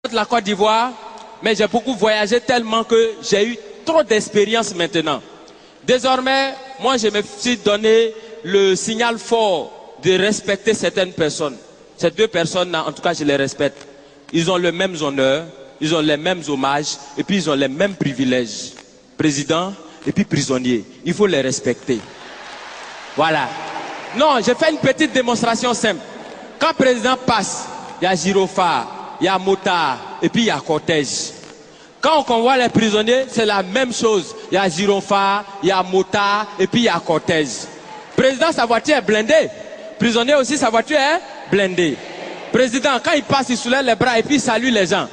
de la Côte d'Ivoire, mais j'ai beaucoup voyagé tellement que j'ai eu trop d'expérience maintenant. Désormais, moi je me suis donné le signal fort de respecter certaines personnes. Ces deux personnes-là, en tout cas, je les respecte. Ils ont les mêmes honneurs, ils ont les mêmes hommages, et puis ils ont les mêmes privilèges. Président et puis prisonnier. Il faut les respecter. Voilà. Non, j'ai fait une petite démonstration simple. Quand le président passe, il y a gyrophare, il y a motard, et puis il y a cortège. Quand on convoie les prisonniers, c'est la même chose. Il y a gyrophare, il y a motard, et puis il y a cortège. Président, sa voiture est blindée. Prisonnier aussi, sa voiture est blindée. Président, quand il passe, il soulève les bras et puis il salue les gens.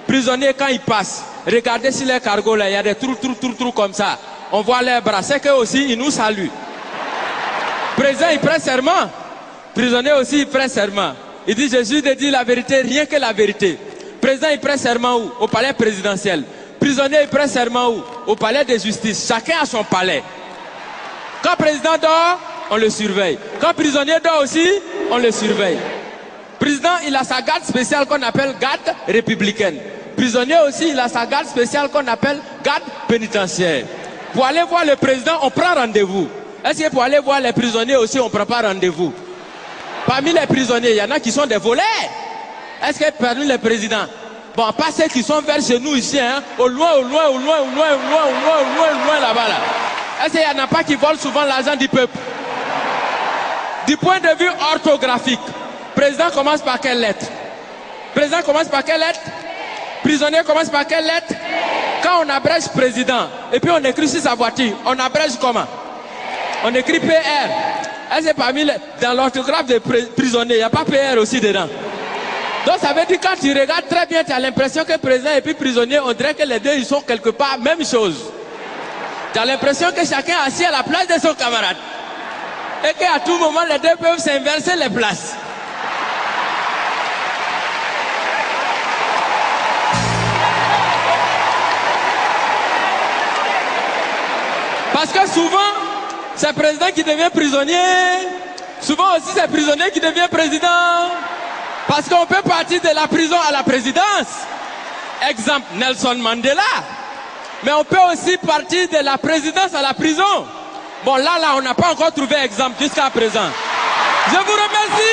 Prisonnier, quand il passe, regardez sur les cargos là, il y a des trous comme ça. On voit les bras, c'est qu'eux aussi, ils nous saluent. Président, il prend serment. Prisonnier aussi, il prend serment. Il dit, je jure de dire la vérité, rien que la vérité. Président, il prend serment où? Au palais présidentiel. Prisonnier, il prend serment où? Au palais de justice. Chacun a son palais. Quand le président dort, on le surveille. Quand le prisonnier dort aussi, on le surveille. Président, il a sa garde spéciale qu'on appelle garde républicaine. Prisonnier aussi, il a sa garde spéciale qu'on appelle garde pénitentiaire. Pour aller voir le président, on prend rendez-vous. Est-ce que pour aller voir les prisonniers aussi, on ne prend pas rendez-vous? Parmi les prisonniers, il y en a qui sont des voleurs. Est-ce que parmi les présidents, bon, pas ceux qui sont vers chez nous ici, hein, au loin là-bas, là. Est-ce qu'il n'y en a pas qui volent souvent l'argent du peuple? Du point de vue orthographique, président commence par quelle lettre? Président commence par quelle lettre? Prisonnier commence par quelle lettre? Quand on abrège président, et puis on écrit sur sa voiture, on abrège comment? On écrit PR. Est-ce que parmi dans l'orthographe des prisonniers, il n'y a pas PR aussi dedans? Donc ça veut dire quand tu regardes très bien, tu as l'impression que président et puis prisonnier, on dirait que les deux ils sont quelque part même chose. Tu as l'impression que chacun est assis à la place de son camarade. Et qu'à tout moment, les deux peuvent s'inverser les places. Parce que souvent, c'est le président qui devient prisonnier. Souvent aussi, c'est le prisonnier qui devient président. Parce qu'on peut partir de la prison à la présidence. Exemple, Nelson Mandela. Mais on peut aussi partir de la présidence à la prison. Bon, là, on n'a pas encore trouvé exemple jusqu'à présent. Je vous remercie.